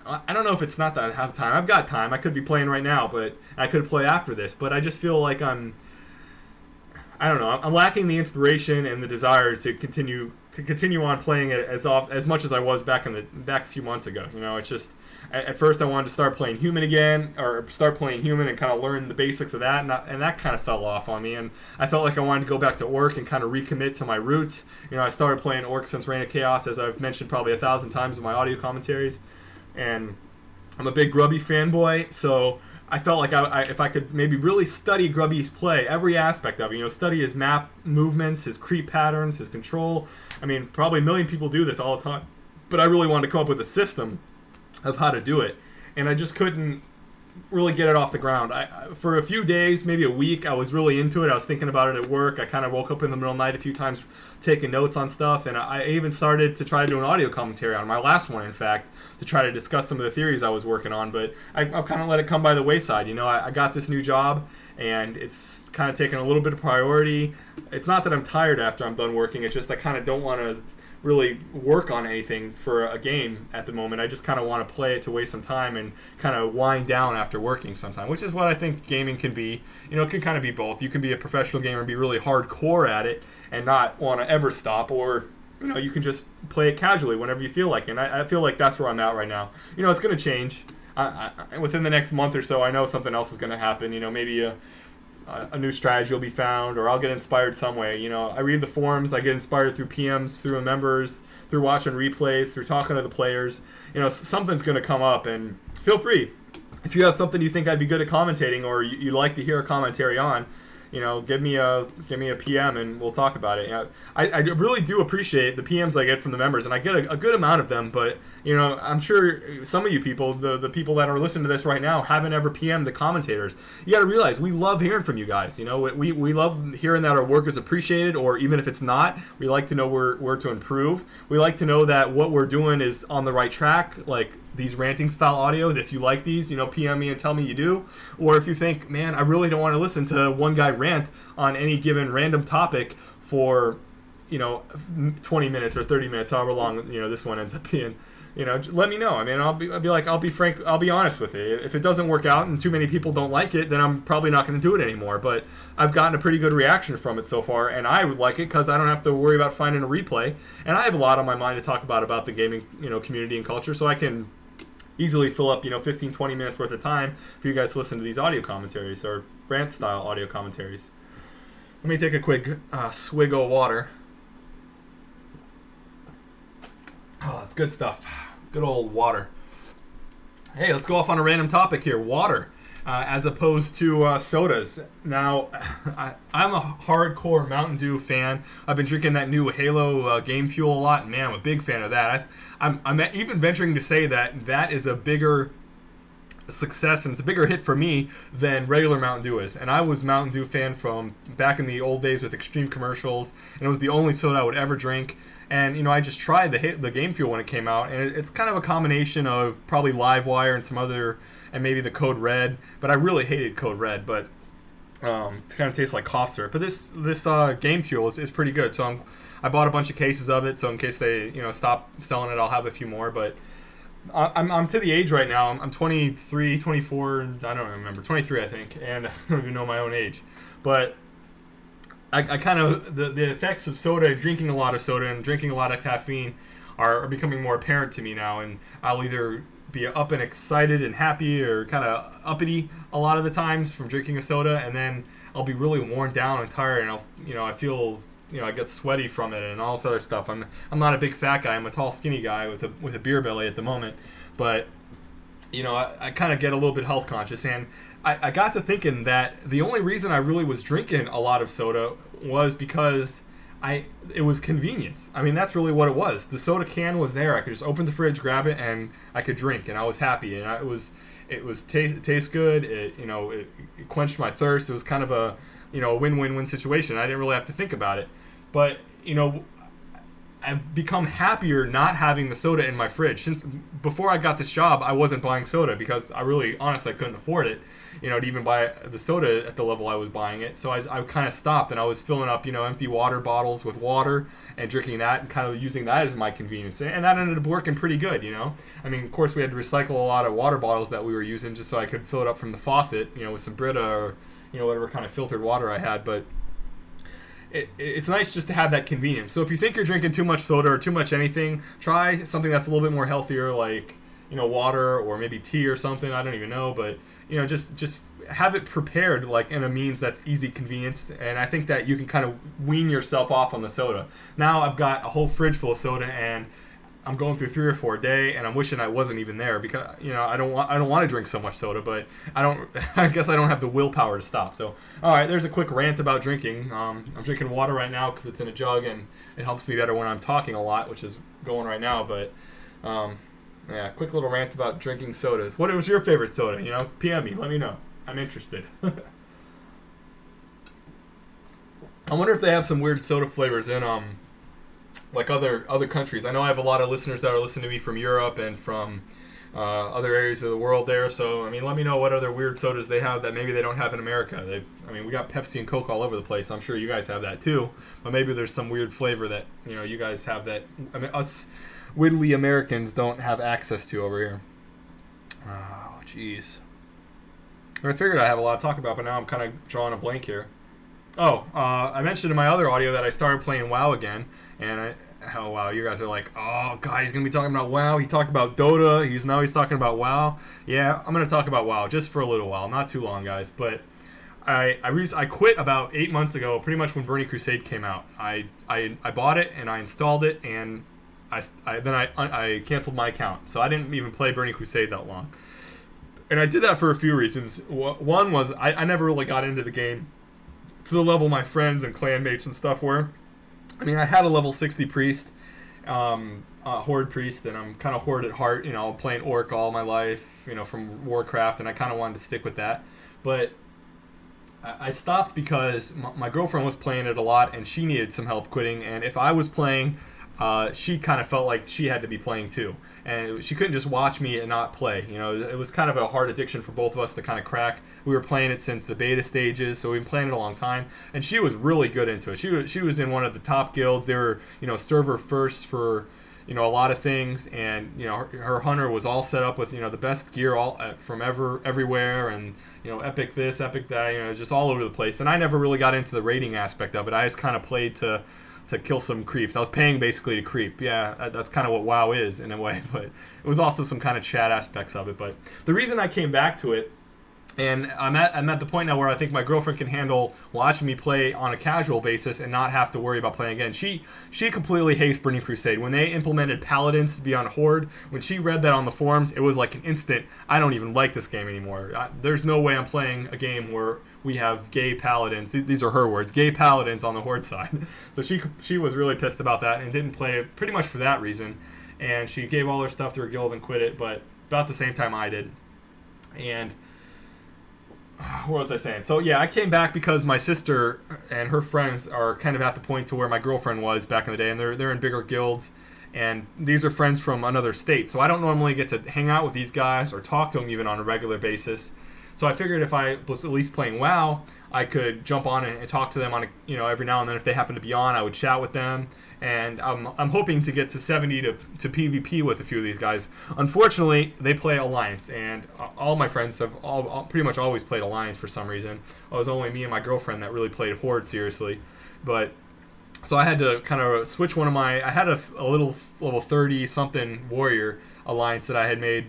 I don't know if it's not that I have time. I've got time. I could be playing right now, but I could play after this. But I just feel like I don't know. I'm lacking the inspiration and the desire to continue on playing it as much as I was back a few months ago. You know, it's just at first I wanted to start playing human again, or start playing human and kind of learn the basics of that, and that kind of fell off on me. And I felt like I wanted to go back to orc and kind of recommit to my roots. You know, I started playing orc since Reign of Chaos, as I've mentioned probably 1,000 times in my audio commentaries, and I'm a big Grubby fanboy, so I felt like if I could maybe really study Grubby's play, every aspect of it, you know, study his map movements, his creep patterns, his control. I mean, probably a million people do this all the time, but I really wanted to come up with a system of how to do it, and I just couldn't really get it off the ground. For a few days, maybe a week, I was really into it. I was thinking about it at work. I kind of woke up in the middle of the night a few times taking notes on stuff, and I even started to try to do an audio commentary on my last one, in fact, to try to discuss some of the theories I was working on, but I've kind of let it come by the wayside. You know, I got this new job, and it's kind of taken a little bit of priority. It's not that I'm tired after I'm done working, it's just I kind of don't want to really work on anything for a game at the moment. I just kind of want to play it to waste some time and kind of wind down after working sometime, which is what I think gaming can be. You know, it can kind of be both. You can be a professional gamer and be really hardcore at it and not want to ever stop, or you know, you can just play it casually whenever you feel like it. And I feel like that's where I'm at right now. You know, it's going to change. Within the next month or so, I know something else is going to happen. You know, maybe a new strategy will be found, or I'll get inspired some way. You know, I read the forums, I get inspired through PMs, through members, through watching replays, through talking to the players. You know, something's going to come up, and feel free. If you have something you think I'd be good at commentating, or you'd like to hear a commentary on, you know, give me a PM and we'll talk about it. You know, I really do appreciate the PMs I get from the members, and I get a good amount of them, but you know, I'm sure some of you people, the people that are listening to this right now, haven't ever PM'd the commentators. You got to realize we love hearing from you guys. You know, we love hearing that our work is appreciated, or even if it's not, we like to know where to improve. We like to know that what we're doing is on the right track, like these ranting style audios. If you like these, you know, PM me and tell me you do. Or if you think, man, I really don't want to listen to one guy rant on any given random topic for, you know, 20 minutes or 30 minutes, however long, you know, this one ends up being, you know, let me know. I mean, I'll be frank, I'll be honest with you. If it doesn't work out and too many people don't like it, then I'm probably not going to do it anymore. But I've gotten a pretty good reaction from it so far, and I would like it because I don't have to worry about finding a replay, and I have a lot on my mind to talk about the gaming, you know, community and culture, so I can easily fill up, you know, 15, 20 minutes worth of time for you guys to listen to these audio commentaries, or rant style audio commentaries. Let me take a quick swig of water. Oh, that's good stuff. Good old water. Hey, let's go off on a random topic here. Water, as opposed to sodas. Now, I'm a hardcore Mountain Dew fan. I've been drinking that new Halo Game Fuel a lot, and man, I'm a big fan of that. I'm even venturing to say that is a bigger success, and it's a bigger hit for me than regular Mountain Dew is. And I was a Mountain Dew fan from back in the old days with extreme commercials, and it was the only soda I would ever drink. And you know, I just tried the Game Fuel when it came out, and it's kind of a combination of probably Livewire and some other, and maybe the Code Red. But I really hated Code Red, but it kind of tastes like cough syrup. But this Game Fuel is pretty good. So I bought a bunch of cases of it, so in case they, you know, stop selling it, I'll have a few more. But I'm to the age right now. I'm 23, 24, I don't remember, 23 I think, and I don't even know my own age. But I kind of, the effects of soda, drinking a lot of soda and drinking a lot of caffeine are becoming more apparent to me now, and I'll either be up and excited and happy, or kind of uppity a lot of the times from drinking a soda, and then I'll be really worn down and tired, and I feel, you know, I get sweaty from it and all this other stuff. I'm not a big fat guy. I'm a tall, skinny guy with a beer belly at the moment, but you know, I kind of get a little bit health conscious, and I got to thinking that the only reason I really was drinking a lot of soda was because it was convenience. I mean, that's really what it was. The soda can was there. I could just open the fridge, grab it, and I could drink, and I was happy. And it tastes good. It quenched my thirst. It was kind of a, you know, a win-win-win situation. I didn't really have to think about it. But you know, I've become happier not having the soda in my fridge. Since before I got this job, I wasn't buying soda because I really, honestly, I couldn't afford it, to even buy the soda at the level I was buying it. So I kind of stopped, and I was filling up, empty water bottles with water and drinking that and kind of using that as my convenience. And that ended up working pretty good, I mean, of course, we had to recycle a lot of water bottles that we were using just so I could fill it up from the faucet, with some Brita or, whatever kind of filtered water I had. But it's nice just to have that convenience. So if you think you're drinking too much soda or too much anything, try something that's a little bit more healthier, like water or maybe tea or something. I don't even know, but just have it prepared like in a means that's easy convenience. And I think that you can kind of wean yourself off on the soda. Now I've got a whole fridge full of soda, and I'm going through 3 or 4 a day, and I'm wishing I wasn't even there because I don't want to drink so much soda, but I guess I don't have the willpower to stop. So all right, there's a quick rant about drinking. I'm drinking water right now because it's in a jug, and it helps me better when I'm talking a lot, which is going right now. But yeah, quick little rant about drinking sodas. What was your favorite soda? PM me, let me know. I'm interested. I wonder if they have some weird soda flavors in like other countries. I know I have a lot of listeners that are listening to me from Europe and from other areas of the world there. So, I mean, let me know what other weird sodas they have that maybe they don't have in America. We got Pepsi and Coke all over the place. I'm sure you guys have that too. But maybe there's some weird flavor that, you guys have that us widdly Americans don't have access to over here. Oh, jeez. I figured I have a lot to talk about, but now I'm kind of drawing a blank here. I mentioned in my other audio that I started playing WoW again, and wow, you guys are like, oh god, he's gonna be talking about WoW. He talked about DotA. He's talking about WoW. Yeah, I'm gonna talk about WoW just for a little while, not too long, guys. But I quit about 8 months ago, pretty much when Burning Crusade came out. I bought it and I installed it, and I canceled my account, so I didn't even play Burning Crusade that long. And I did that for a few reasons. One was I never really got into the game to the level my friends and clan mates and stuff were. I mean, I had a level 60 priest, horde priest, and I'm kind of horde at heart. Playing orc all my life, from Warcraft, and I kind of wanted to stick with that. But I stopped because my girlfriend was playing it a lot, and she needed some help quitting. And if I was playing, she kind of felt like she had to be playing too, and she couldn't just watch me and not play. It was kind of a hard addiction for both of us to kind of crack. We were playing it since the beta stages, so we've been playing it a long time, and she was really good into it. She was in one of the top guilds. They were server first for a lot of things, and her hunter was all set up with the best gear all from everywhere, and epic this, epic that, just all over the place. And I never really got into the raiding aspect of it. I just kind of played to kill some creeps. I was paying basically to creep. Yeah, that's kind of what WoW is in a way, but it was also some kind of chat aspects of it. But the reason I came back to it, and I'm at the point now where I think my girlfriend can handle watching me play on a casual basis and not have to worry about playing again. She completely hates Burning Crusade. When they implemented Paladins to be on Horde, when she read that on the forums, it was like an instant, I don't even like this game anymore. There's no way I'm playing a game where we have gay Paladins. These are her words, gay Paladins on the Horde side. So she was really pissed about that and didn't play it pretty much for that reason. And she gave all her stuff to her guild and quit it, but about the same time I did. And what was I saying? So yeah, I came back because my sister and her friends are kind of at the point to where my girlfriend was back in the day, and they're in bigger guilds, and these are friends from another state, so I don't normally get to hang out with these guys or talk to them even on a regular basis. So I figured if I was at least playing WoW, I could jump on and talk to them on every now and then. If they happen to be on, I would chat with them, and I'm hoping to get to 70 to PvP with a few of these guys. Unfortunately, they play Alliance, and all my friends have all pretty much always played Alliance for some reason. It was only me and my girlfriend that really played Horde seriously, but so I had to kind of switch one of my. I had a little level 30 something warrior alliance that I had made